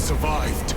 survived.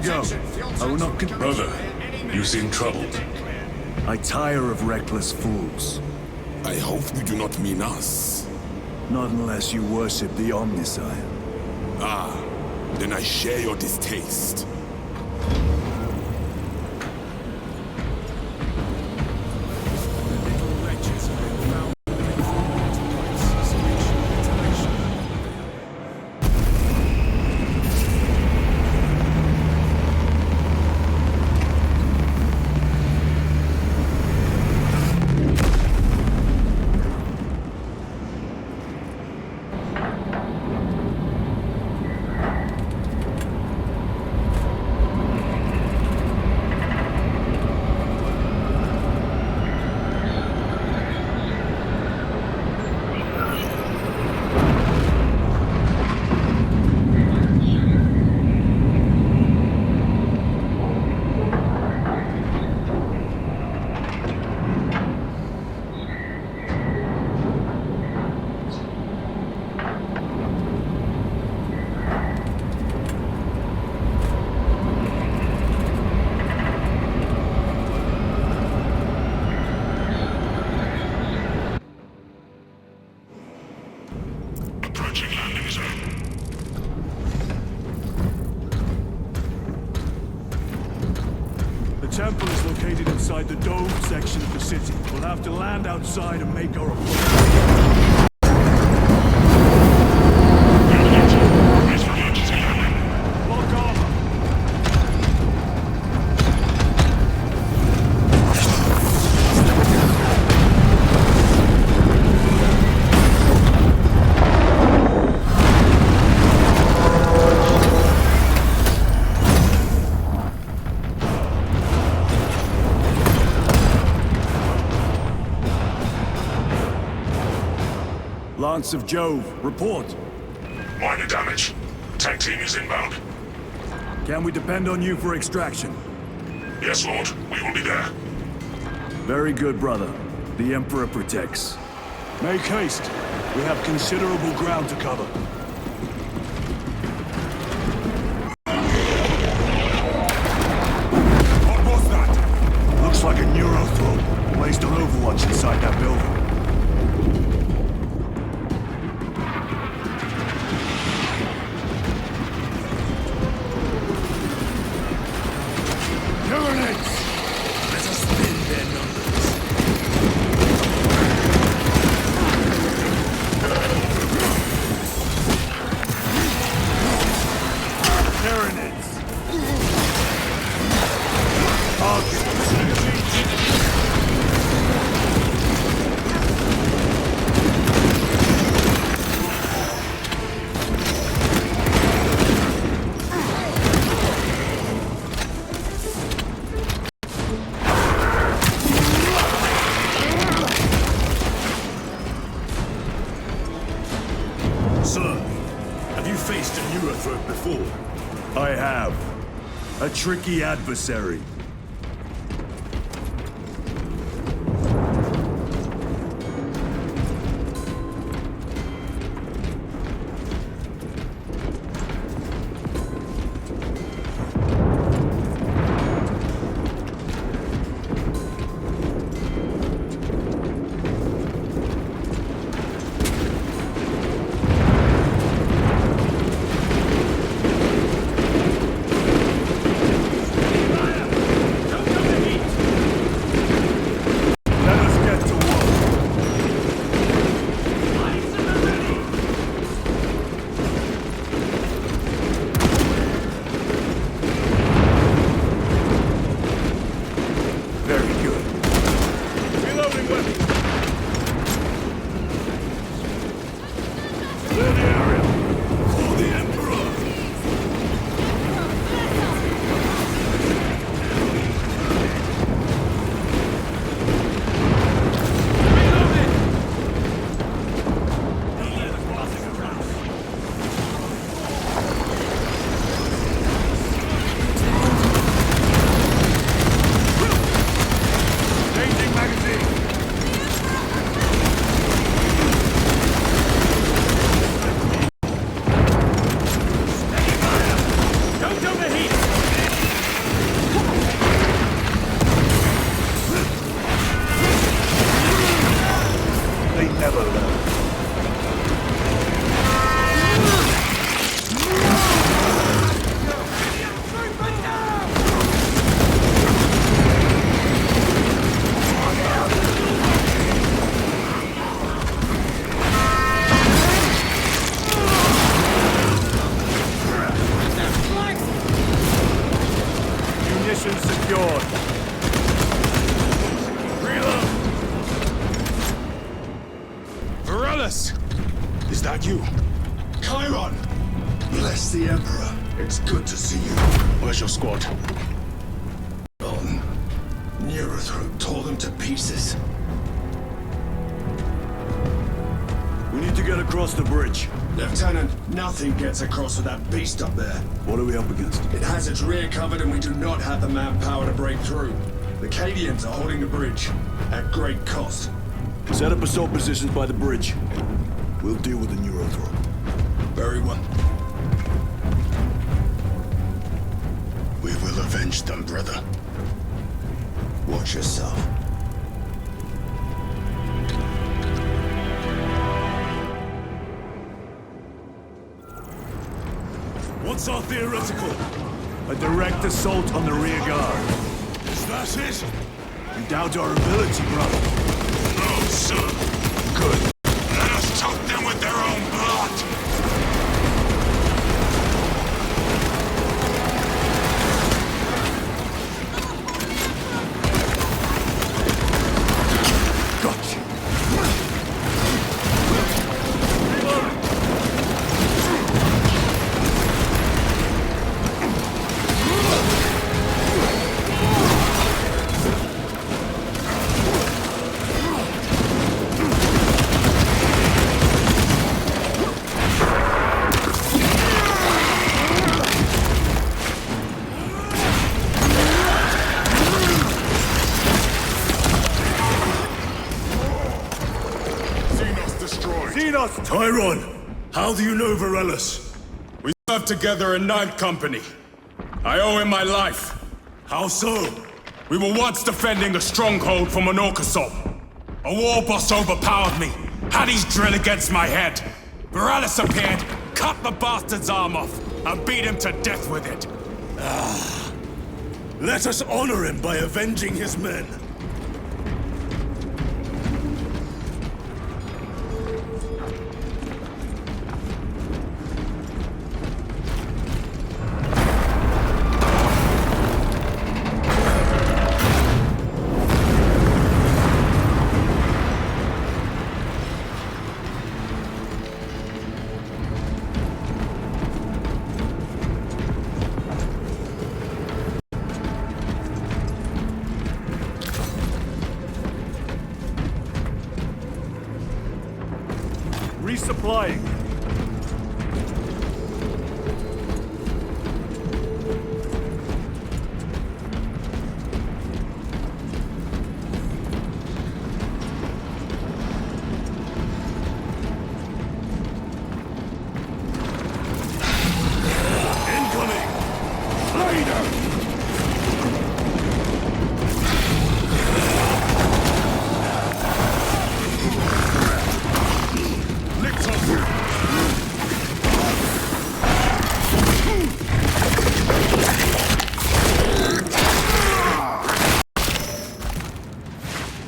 Go. I will not Brother, you seem troubled. I tire of reckless fools. I hope you do not mean us. Not unless you worship the Omnissiah. Ah, then I share your distaste. The temple is located inside the dome section of the city. We'll have to land outside and make our approach. Lock armor! Lance of Jove, report. Minor damage. Tank team is inbound. Can we depend on you for extraction? Yes, Lord. We will be there. Very good, brother. The Emperor protects. Make haste. We have considerable ground to cover. What was that? Looks like a Neurothrope placed on Overwatch inside that building. A tricky adversary. Secured. Reload! Varellus! Is that you? Chiron! Bless the Emperor. It's good to see you. Where's your squad? On. Neurothroat tore them to pieces. We need to get across the bridge. Lieutenant, nothing gets across with that beast up there. What are we up against? It has its rear covered and we do not have the manpower to break through. The Cadians are holding the bridge, at great cost. Set up assault positions by the bridge. We'll deal with the Neurothroat. Very well. We will avenge them, brother. Watch yourself. What's our theoretical? A direct assault on the rear guard. Is that it? You doubt our ability, brother? No, sir. Good. Let us choke them with their own blood! Gotcha. Tyron, how do you know Varellus? We served together in 9th Company. I owe him my life. How so? We were once defending a stronghold from an orc assault. A war boss overpowered me, had his drill against my head. Varellus appeared, cut the bastard's arm off, and beat him to death with it. Let us honor him by avenging his men. Resupplying.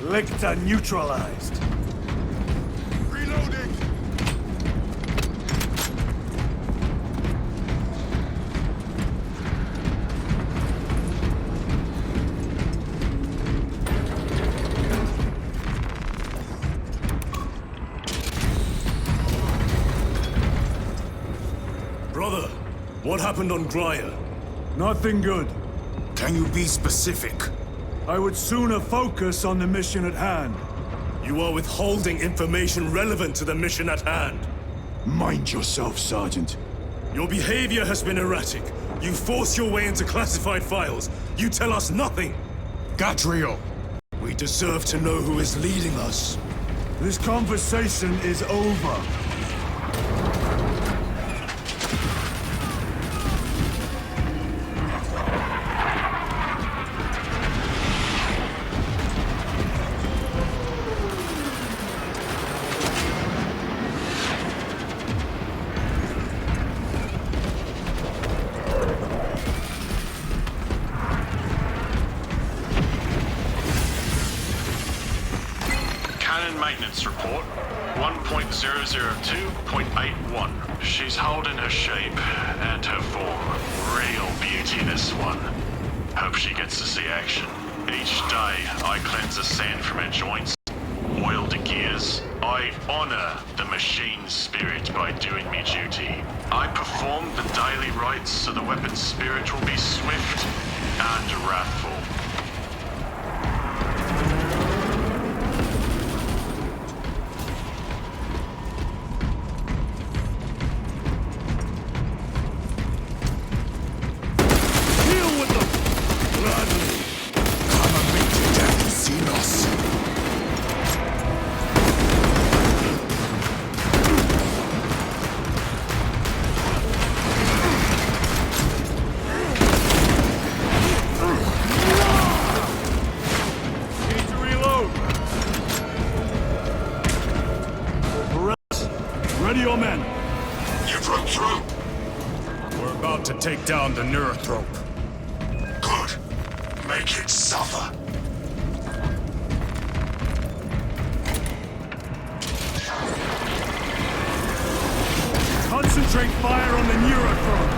Lictor neutralized. Reloading! Brother, what happened on Gryer? Nothing good. Can you be specific? I would sooner focus on the mission at hand. You are withholding information relevant to the mission at hand. Mind yourself, Sergeant. Your behavior has been erratic. You force your way into classified files. You tell us nothing. Gadriel! We deserve to know who is leading us. This conversation is over. Cannon maintenance report 1.002.81. She's holding her shape and her form. Real beauty, this one. Hope she gets to see action. Each day, I cleanse the sand from her joints, oil the gears. I honor the machine's spirit by doing me duty. I perform the daily rites so the weapon's spirit will be swift and wrathful. Ready your men. You broke through. We're about to take down the Neurothrope. Good. Make it suffer. Concentrate fire on the Neurothrope.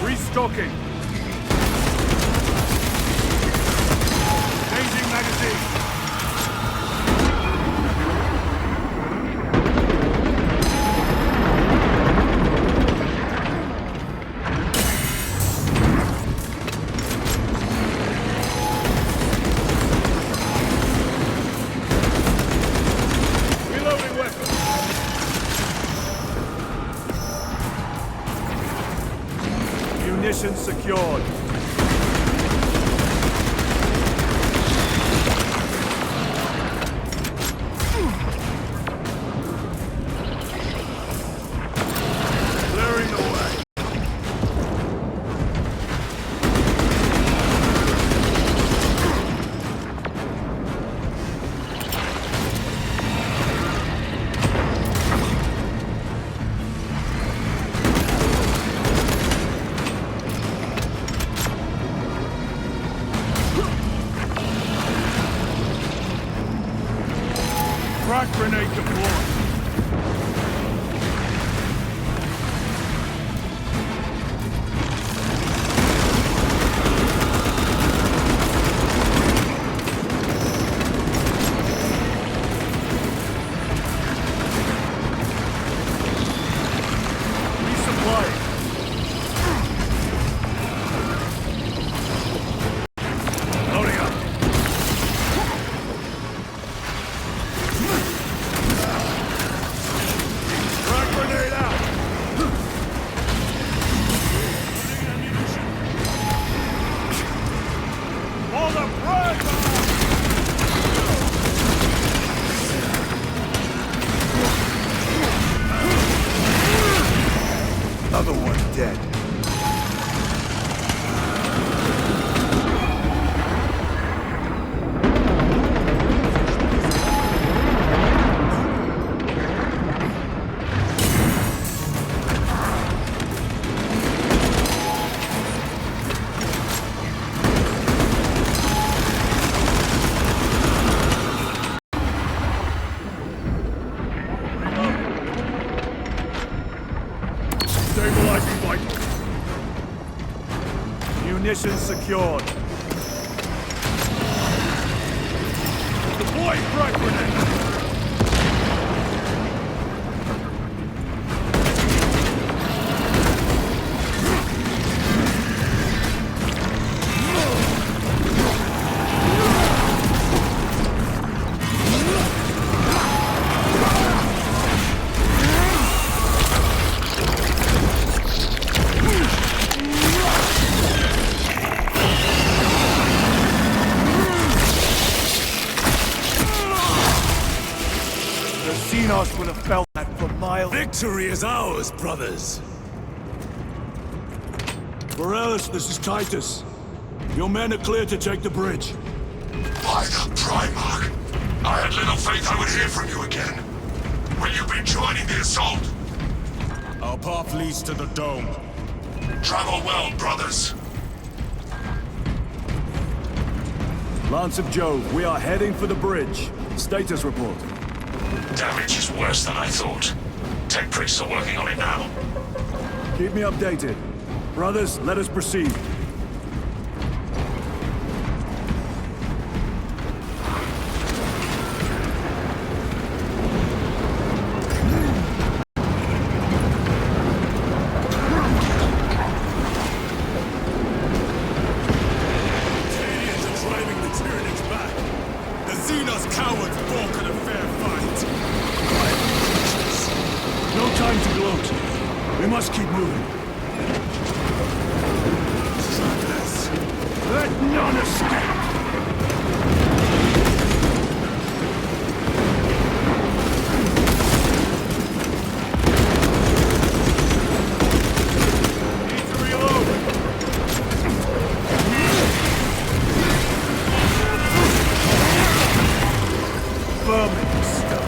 Restocking. Changing magazine. Reloading weapon. Munitions secured. Clearing the way. Frag grenade deployed. Resupplying. Another one dead. Stabilizing vitals. Munitions secured. Deploy frag grenade! Xenos would have felt that for miles. Victory is ours, brothers! Morales, this is Titus. Your men are clear to take the bridge. By the Primarch! I had little faith I would hear from you again. Will you be joining the assault? Our path leads to the dome. Travel well, brothers. Lance of Jove, we are heading for the bridge. Status report. Damage is worse than I thought. Tech priests are working on it now. Keep me updated. Brothers, let us proceed. Canadians are driving the Tyranids back! The Xenos cowards balk at a fair fight. No time to gloat. We must keep moving. Let none escape! Need to reload! Vermin scum!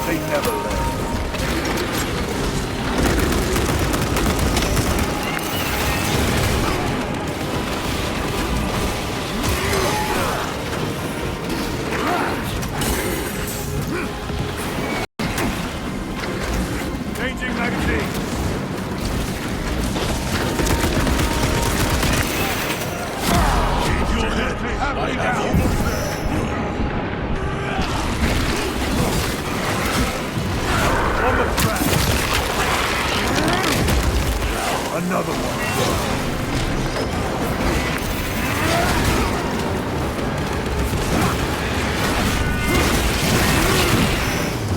They never learn. Changing magazine. Keep your head. I have almost there. On the track. Another one.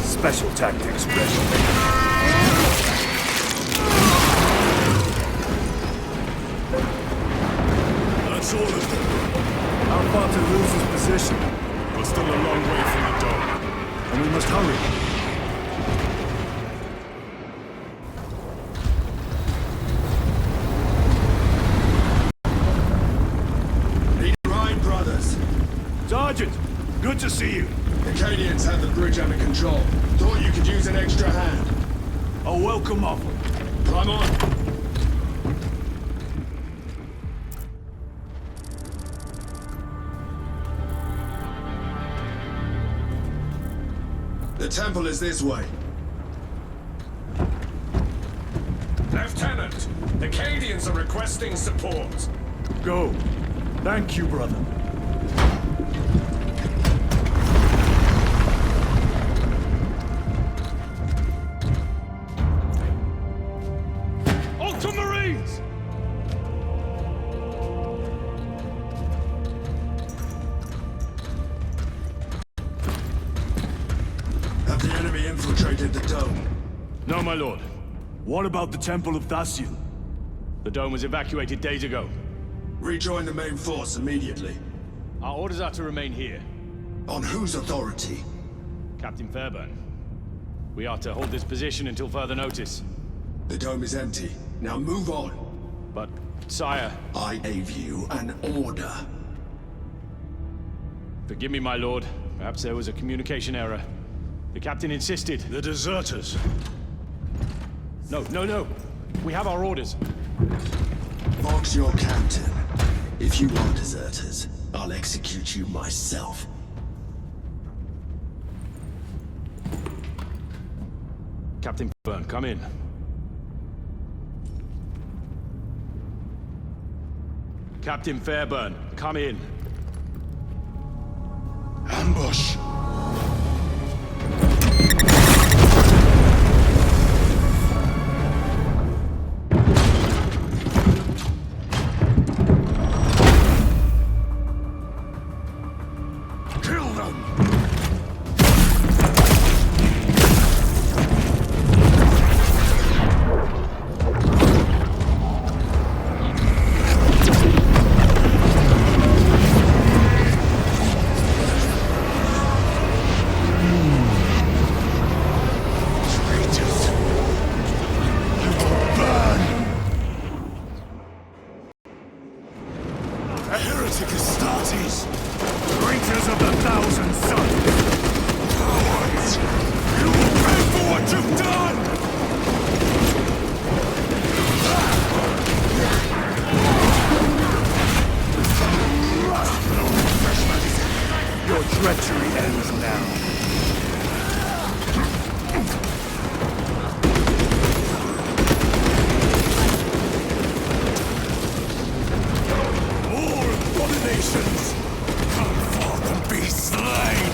Special tactics ready. That's all of them. How far to lose his position? We're still a long way from the dome. And we must hurry. Sergeant, good to see you. The Cadians have the bridge under control. Thought you could use an extra hand. A welcome offer. Climb on. The temple is this way. Lieutenant, the Cadians are requesting support. Go. Thank you, brother. Ultramarines! Have the enemy infiltrated the dome? No, my lord. What about the Temple of Thasiel? The dome was evacuated days ago. Rejoin the main force immediately. Our orders are to remain here. On whose authority? Captain Fairburn. We are to hold this position until further notice. The dome is empty. Now move on. But, sire, I gave you an order. forgive me, my lord. Perhaps there was a communication error. The captain insisted. The deserters. No. We have our orders. Vox your captain. If you are deserters, I'll execute you myself. Captain Fairburn, come in. Captain Fairburn, come in. Ambush! Kill them! Heretic Astartes! Traitors of the Thousand Suns! Cowards! You will pay for what you've done! Your treachery ends now. All abominations! Come forth and be slain!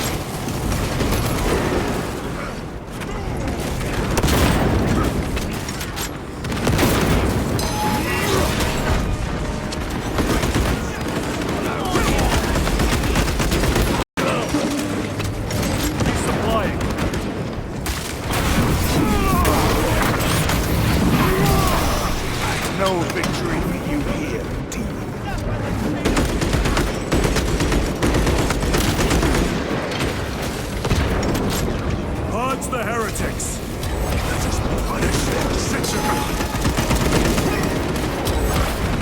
Supplying. No victory for you here, demon. Purge the heretics! Let us punish their treachery!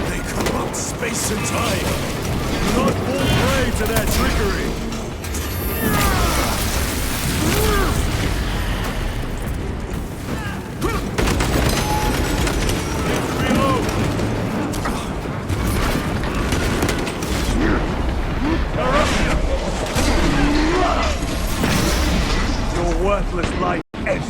They corrupt space and time! Do not fall prey to their trickery! Reload! Your worthless life ends.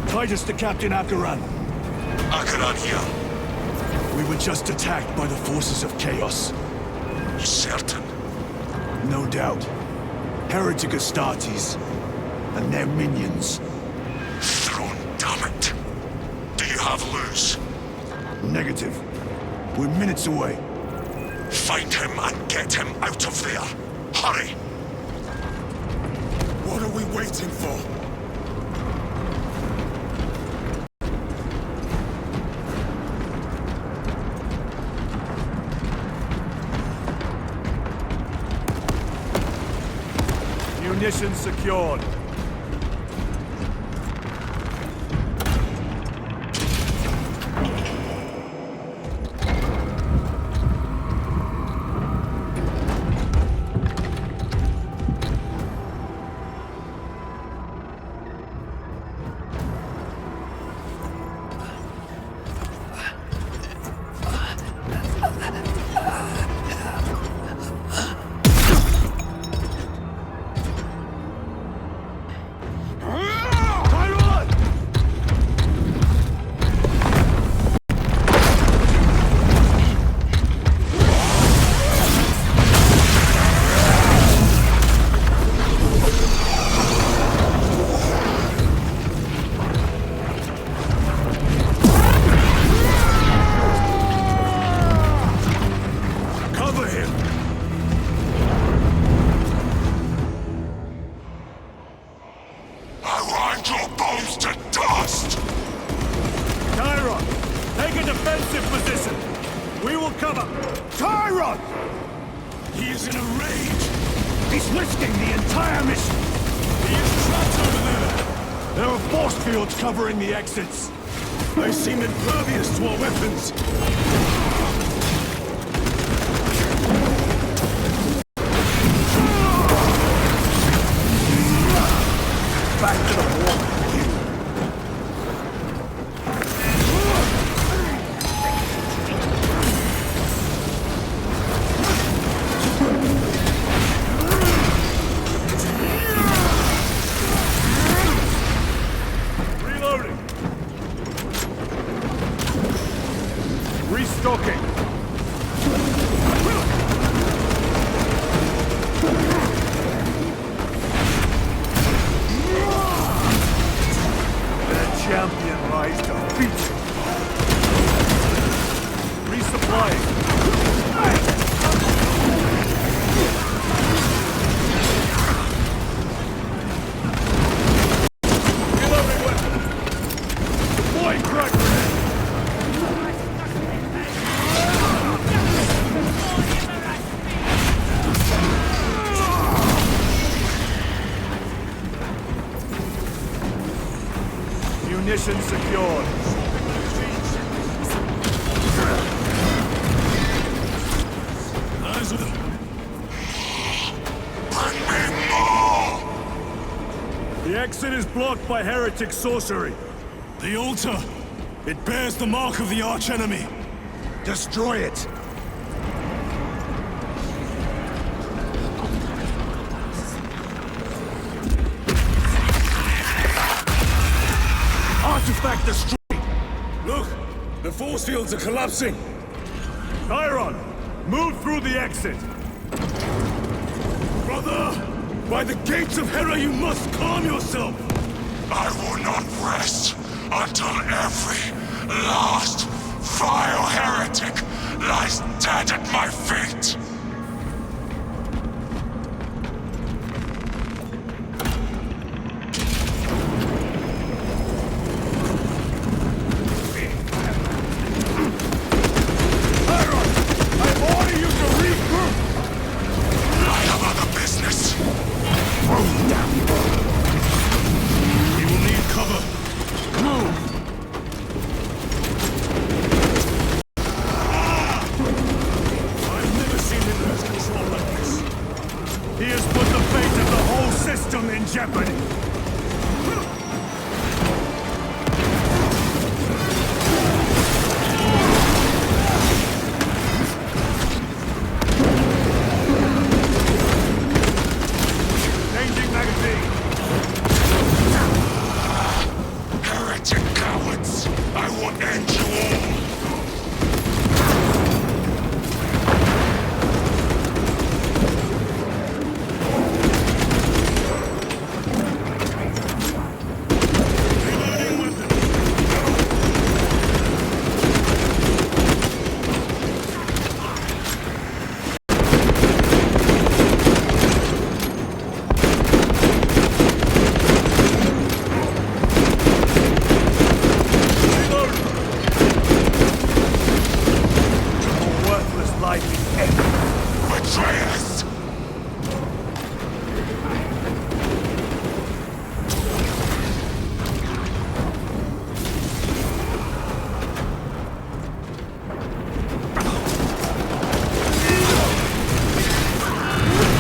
Titus to Captain Akaran. Akaran here. We were just attacked by the forces of chaos. Certain. No doubt. Heretic Astartes and their minions. Throne, damn it. Do you have loose? Negative. We're minutes away. Find him and get him out of there. Hurry! What are we waiting for? Munitions secured. cover! Tyron! He is in a rage! He's risking the entire mission! He is trapped over there! There are force fields covering the exits! They seem impervious to our weapons! Back to the wall! Reloading! Restocking! Champion lies defeated. Resupplying. Reloading weapon. Deploying crack grenade. Munition secured. Eyes with him. Bring me more! The exit is blocked by heretic sorcery. The altar! It bears the mark of the archenemy! Destroy it! Artifact destroyed! Look! The force fields are collapsing! Tyron, move through the exit! Brother! By the gates of Hera, you must calm yourself! I will not rest until every last vile heretic lies dead at my feet! He has put the fate of the whole system in jeopardy! Changing magazine! Heretic cowards! I will end you all! Betrayers!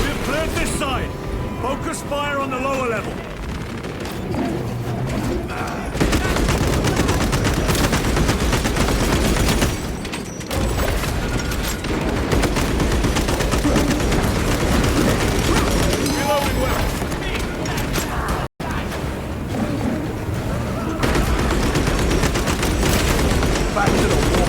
We've cleared this side! Focus fire on the lower level! Back to the wall.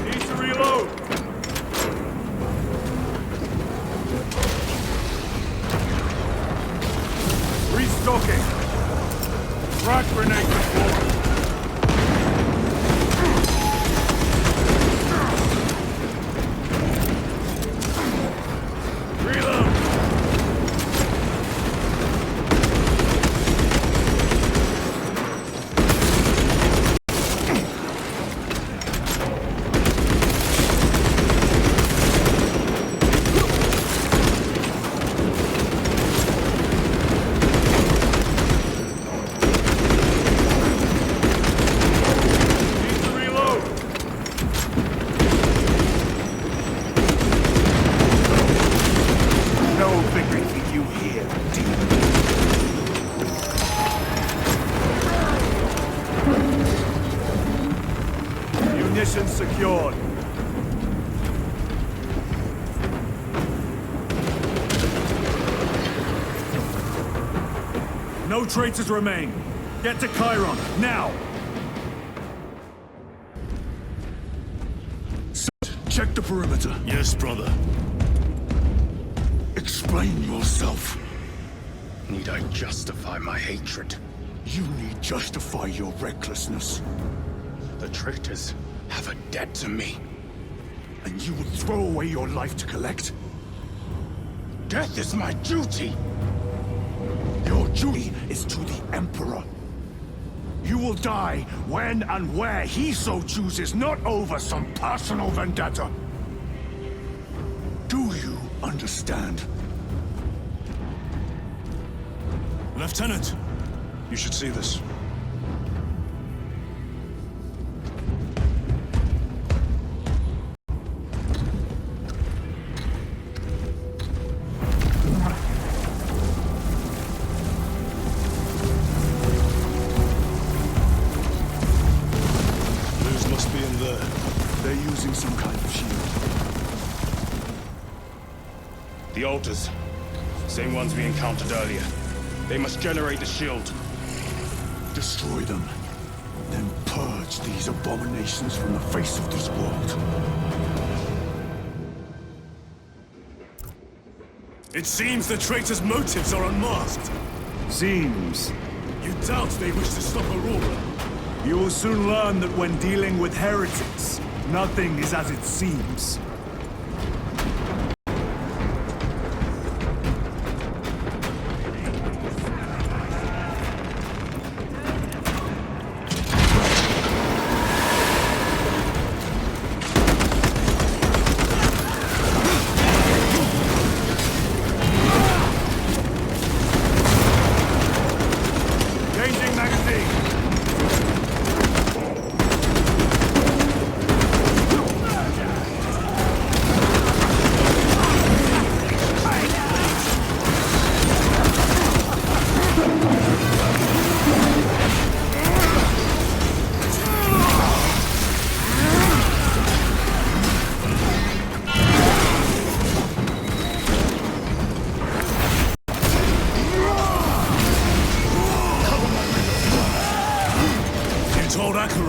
Need to reload. Restocking. Frag grenade deployed. No traitors remain. Get to Chiron, now! Check the perimeter. Yes, brother. Explain yourself. Need I justify my hatred? You need justify your recklessness. The traitors have a debt to me. And you would throw away your life to collect? Death is my duty! Your duty is to the Emperor. You will die when and where he so chooses, not over some personal vendetta. Do you understand? Lieutenant, you should see this. Must be in there. They're using some kind of shield. The altars. Same ones we encountered earlier. They must generate the shield. Destroy them. Then purge these abominations from the face of this world. It seems the traitors' motives are unmasked. Seems. You doubt they wish to stop Aurora? You will soon learn that when dealing with heretics, nothing is as it seems. Changing magazine!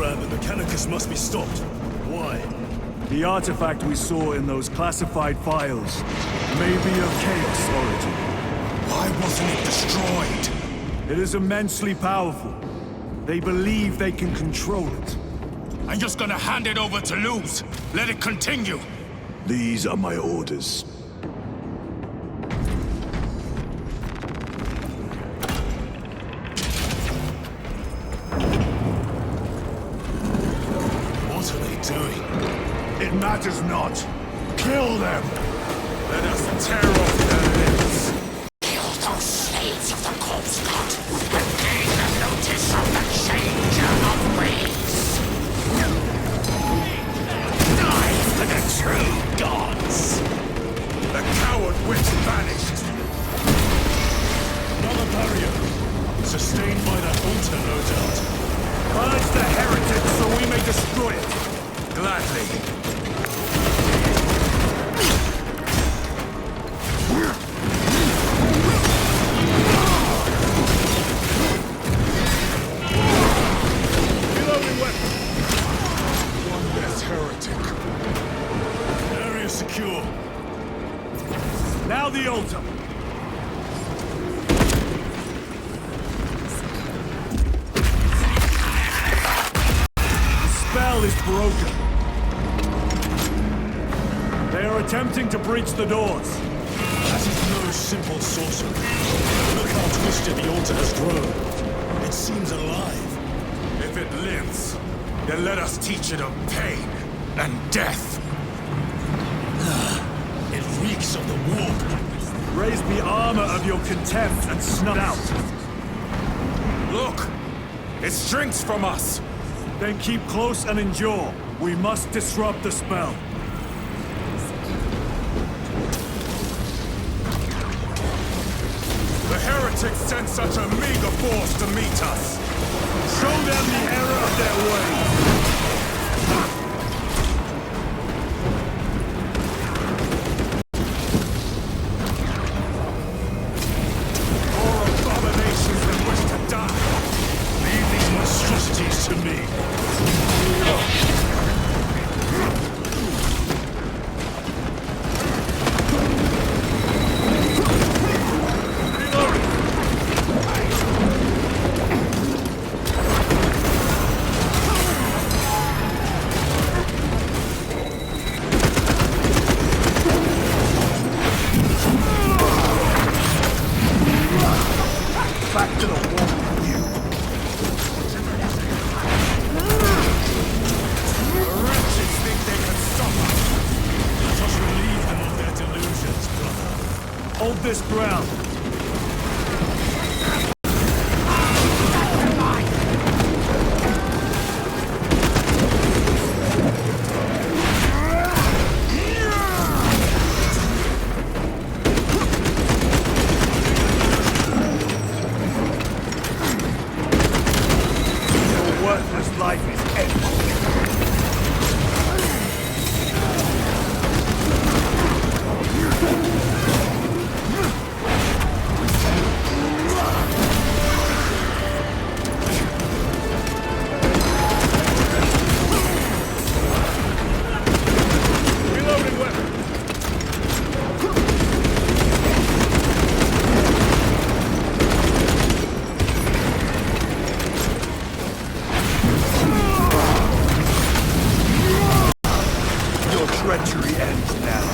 The Mechanicus must be stopped. Why? The artifact we saw in those classified files may be of Chaos origin. Why wasn't it destroyed? It is immensely powerful. They believe they can control it. I'm just gonna hand it over to Luz. Let it continue. These are my orders. What are they doing? It matters not. Kill them! Let us tear off their limbs. Kill those slaves of the corpse god and gain the notice of the changer of ways. Die for the true gods. The coward witch vanished. Another barrier. Sustained by that altar, no doubt. Purge the heretics so we may destroy it. Gladly. Reloading weapon. One less heretic. Area secure. Now the altar. The spell is broken. They are attempting to breach the doors. That is no simple sorcery. Look how twisted the altar has grown. It seems alive. If it lives, then let us teach it of pain and death. It reeks of the warp. Raise the armor of your contempt and snuff out. Look! It shrinks from us! Then keep close and endure. We must disrupt the spell. The heretics sent such a meager force to meet us! Show them the error of their ways. More abominations than wish back to the wall with you. The wretches think they can stop us. Just relieve them of their delusions, brother. Hold this ground. Worthless life is empty. Reloading weapon. Treachery ends now.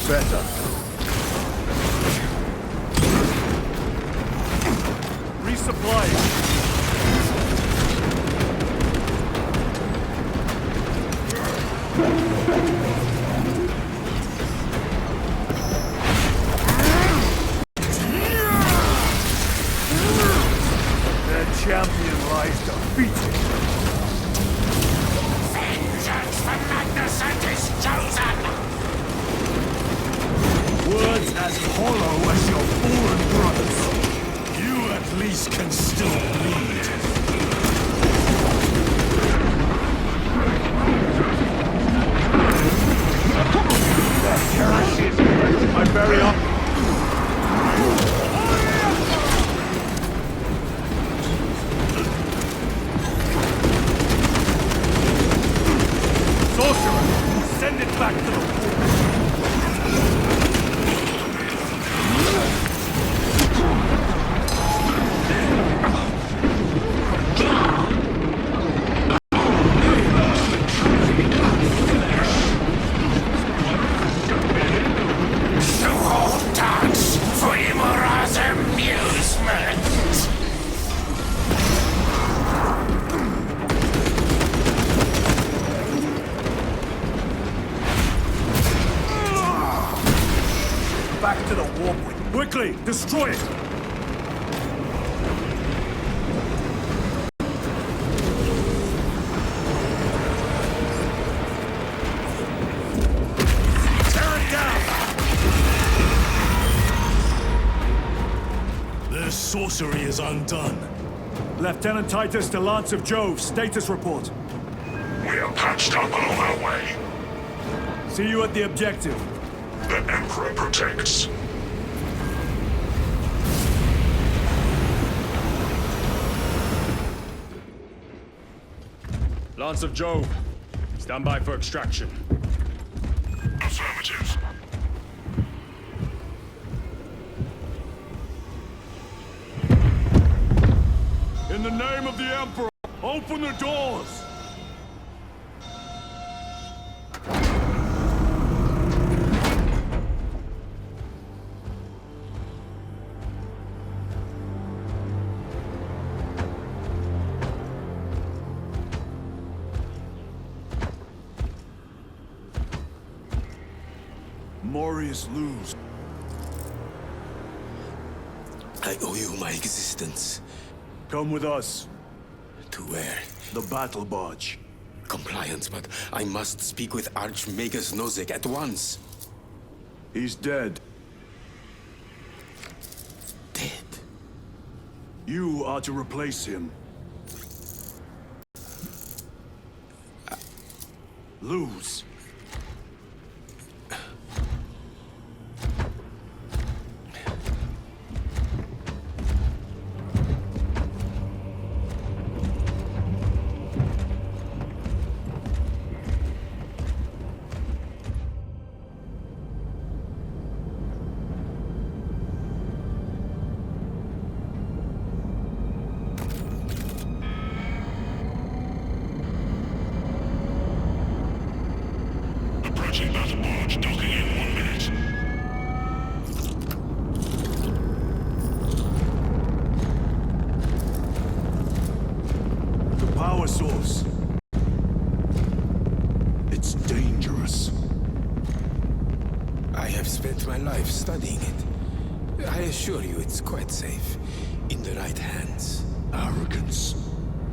Better. Resupplying. Their champion lies defeated. Vengeance from Magnificent is chosen! Words as hollow as your fallen brothers. You at least can still bleed. That heresy! I'm very up. Sorcerer! Send it back to the wall! Back to the warp point. Quickly, destroy it! Tear it down! Their sorcery is undone. Lieutenant Titus to Lance of Jove, status report. We are patched up along our way. See you at the objective. The Emperor protects. Lance of Jove, stand by for extraction. Affirmative. In the name of the Emperor, open the doors! Morius lose. I owe you my existence. Come with us. To where? The battle barge. Compliance, but I must speak with Archmagus Nozick at once. He's dead. Dead. You are to replace him. Lose. power source. It's dangerous. I have spent my life studying it. I assure you it's quite safe. In the right hands. Arrogance.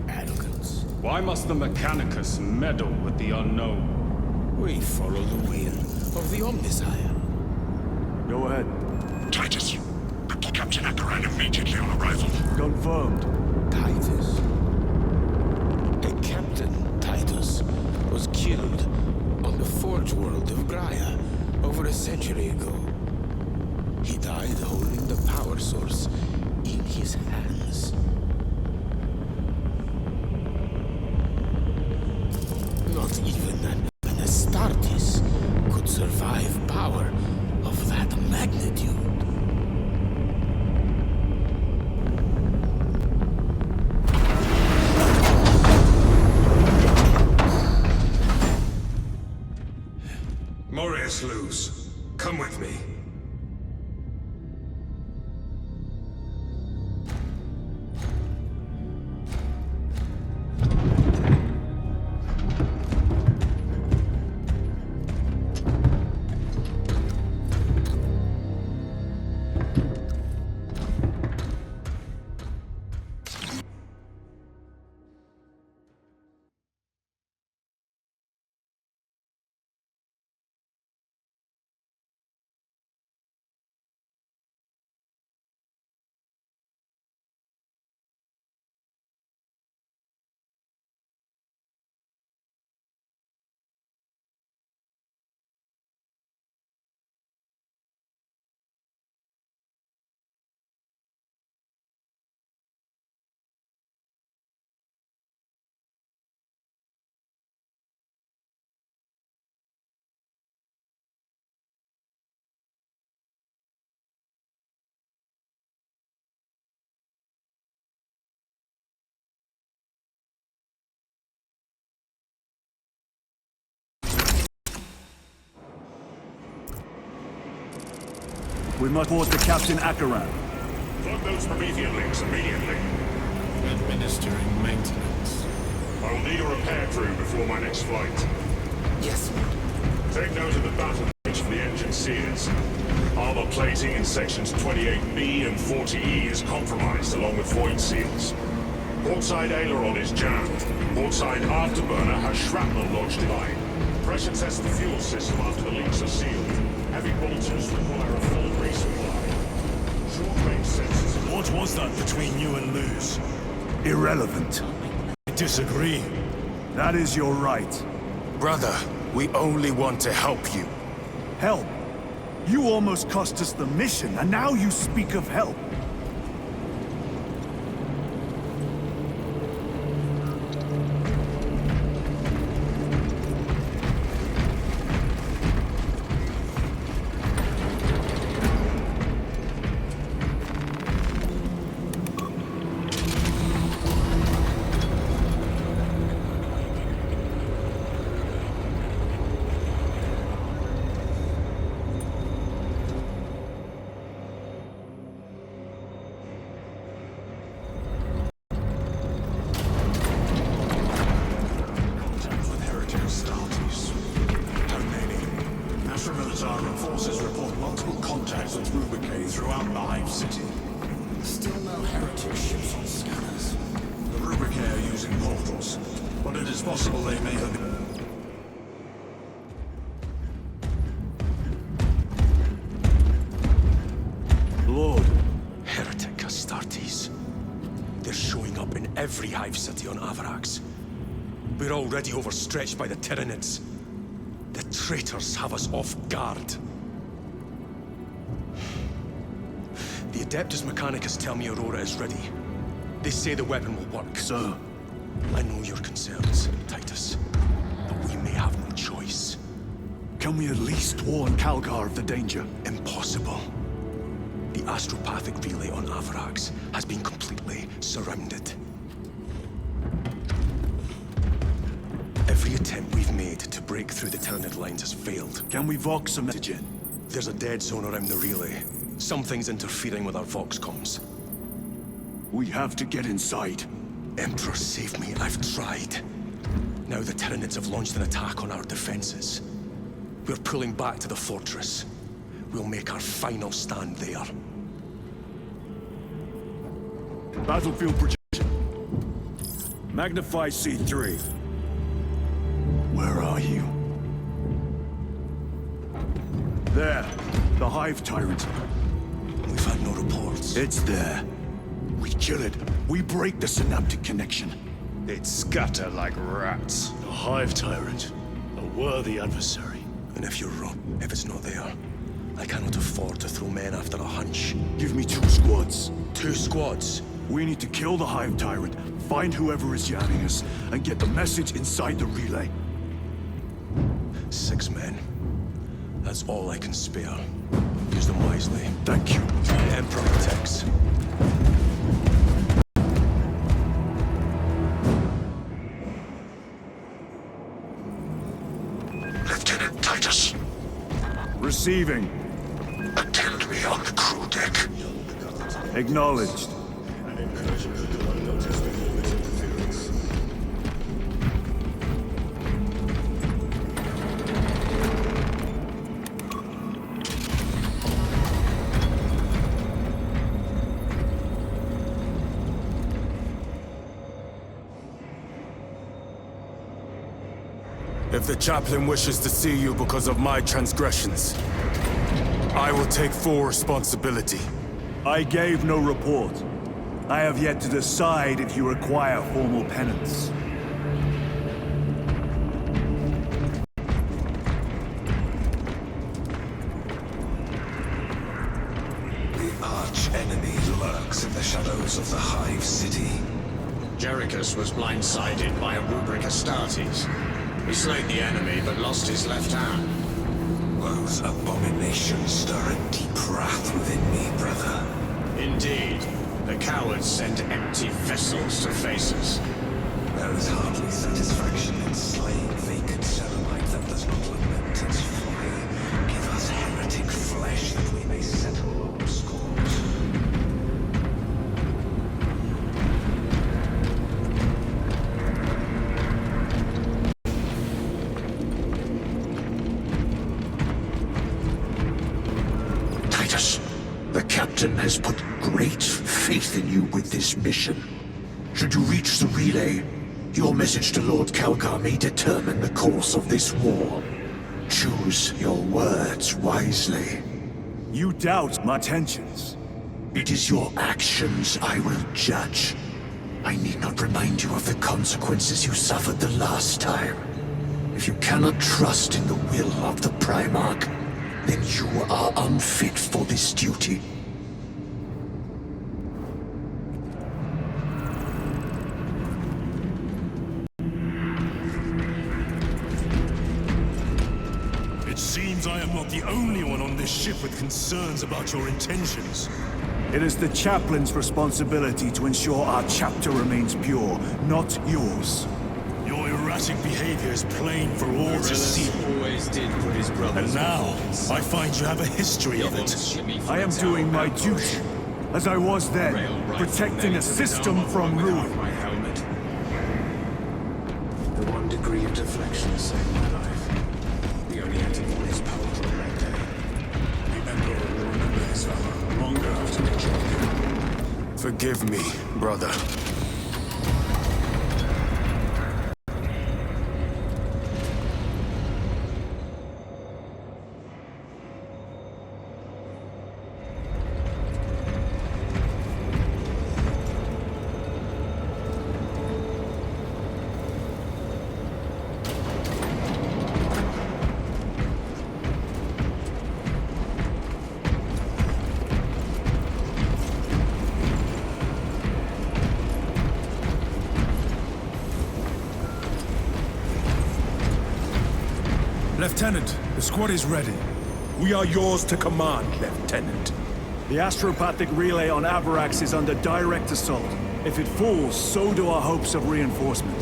Arrogance. Why must the Mechanicus meddle with the unknown? We follow the will of the Omnisire. Go ahead. Titus, report Captain Akaran immediately on arrival. Confirmed. Titus. A Captain Titus was killed on the Forge world of Graia over a century ago. He died holding the power source in his hands. Not even an Astartes could survive power of that magnitude. Morius Luz, come with me. We must board the Captain Akaran. Plug those Promethean links immediately. Administering maintenance. I will need a repair crew before my next flight. Yes, Take note of the battle page for the engine seals. Armor plating in sections 28B and 40E is compromised along with void seals. Portside aileron is jammed. Portside afterburner has shrapnel lodged in line. Pressure test the fuel system after the leaks are sealed. Heavy bolters require a full resupply. Short-range sensors... What was that between you and Luz? Irrelevant. I disagree. That is your right. Brother, we only want to help you. Help? You almost cost us the mission, and now you speak of help. Forces report multiple contacts with Rubicae throughout the Hive City. still no heretic ships on scanners. The Rubicae are using portals, but it is possible they may have been... Lord. Heretic Astartes. They're showing up in every hive city on Avarax. We're already overstretched by the Tyranids. The traitors have us off guard. The Adeptus Mechanicus tell me Aurora is ready. They say the weapon will work. Sir. I know your concerns, Titus, but we may have no choice. Can we at least warn Calgar of the danger? Impossible. The astropathic relay on Avarax has been completely surrounded. Every attempt we've made to break through the Tyranid lines has failed. Can we vox a message in? There's a dead zone around the relay. Something's interfering with our vox comms. We have to get inside. Emperor, save me. I've tried. Now the Tyranids have launched an attack on our defenses. We're pulling back to the fortress. We'll make our final stand there. Battlefield projection. Magnify C3. Where are you? There. The Hive Tyrant. We've had no reports. It's there. We kill it. We break the synaptic connection. They'd scatter like rats. The Hive Tyrant. A worthy adversary. And if you're wrong, if it's not there, I cannot afford to throw men after a hunch. Give me 2 squads. 2 squads? We need to kill the Hive Tyrant, find whoever is jamming us, and get the message inside the relay. 6 men. That's all I can spare. Use them wisely. Thank you. The Emperor protects. Lieutenant Titus, Receiving. attend me on the crew deck. Acknowledged. If the chaplain wishes to see you because of my transgressions, I will take full responsibility. I gave no report. I have yet to decide if you require formal penance. The arch-enemy lurks in the shadows of the Hive City. Jerichus was blindsided by a rubric Astartes. He slayed the enemy, but lost his left hand. Those abominations stir a deep wrath within me, brother. Indeed, the cowards send empty vessels to face us. There is hardly satisfaction in slaying vacant ceramite that does not lament its folly. Give us heretic flesh that we may settle our scores. The captain has put great faith in you with this mission. Should you reach the relay, your message to Lord Calgar may determine the course of this war. Choose your words wisely. You doubt my intentions. It is your actions I will judge. I need not remind you of the consequences you suffered the last time. If you cannot trust in the will of the Primarch, then you are unfit for this duty. It seems I am not the only one on this ship with concerns about your intentions. It is the chaplain's responsibility to ensure our chapter remains pure, not yours. Your erratic behavior is plain for all to see. Always did put his brothers. And now, I find you have a history of it. I am doing my duty, as I was then, protecting a system from ruin. The 1 degree of deflection saved my life. The only antidote is power from that day. The Emperor will remember his valor longer after the job. Forgive me, brother. Lieutenant, the squad is ready. We are yours to command, Lieutenant. The astropathic relay on Avarax is under direct assault. If it falls, so do our hopes of reinforcement.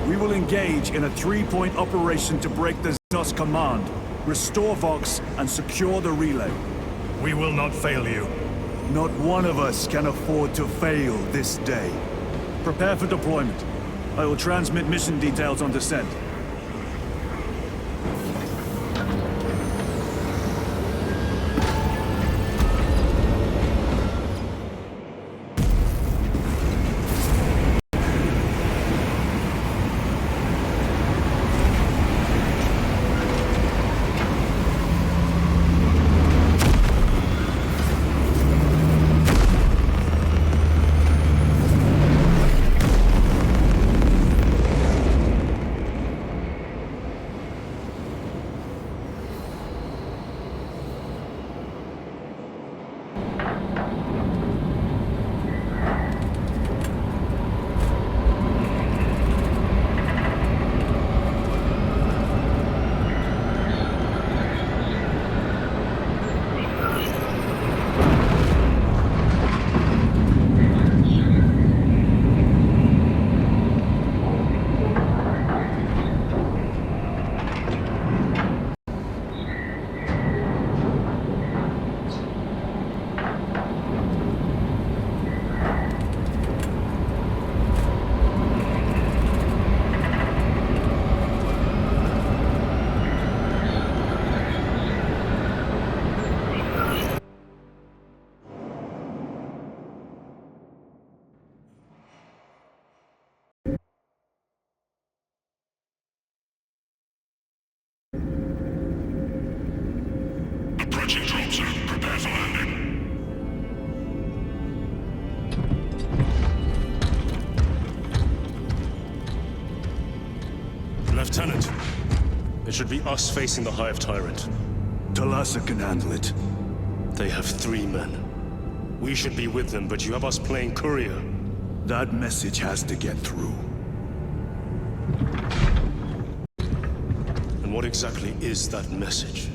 We will engage in a 3-point operation to break the Xenos command, restore Vox, and secure the relay. We will not fail you. Not one of us can afford to fail this day. Prepare for deployment. I will transmit mission details on descent. Approaching drop zone. Prepare for landing. Lieutenant, it should be us facing the Hive Tyrant. Talassa can handle it. They have 3 men. We should be with them, but you have us playing courier. That message has to get through. And what exactly is that message?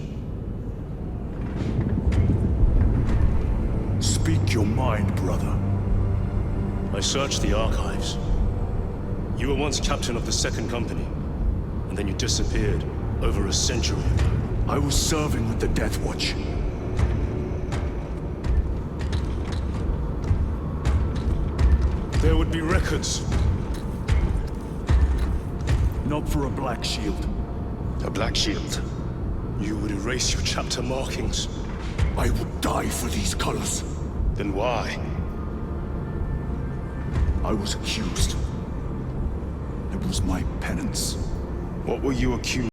Speak your mind, brother. I searched the archives. You were once captain of the Second Company, and then you disappeared over a century ago. I was serving with the Death Watch. There would be records. Not for a Black Shield. A Black Shield? You would erase your chapter markings. I would die for these colors. Then why? I was accused. It was my penance. What were you accused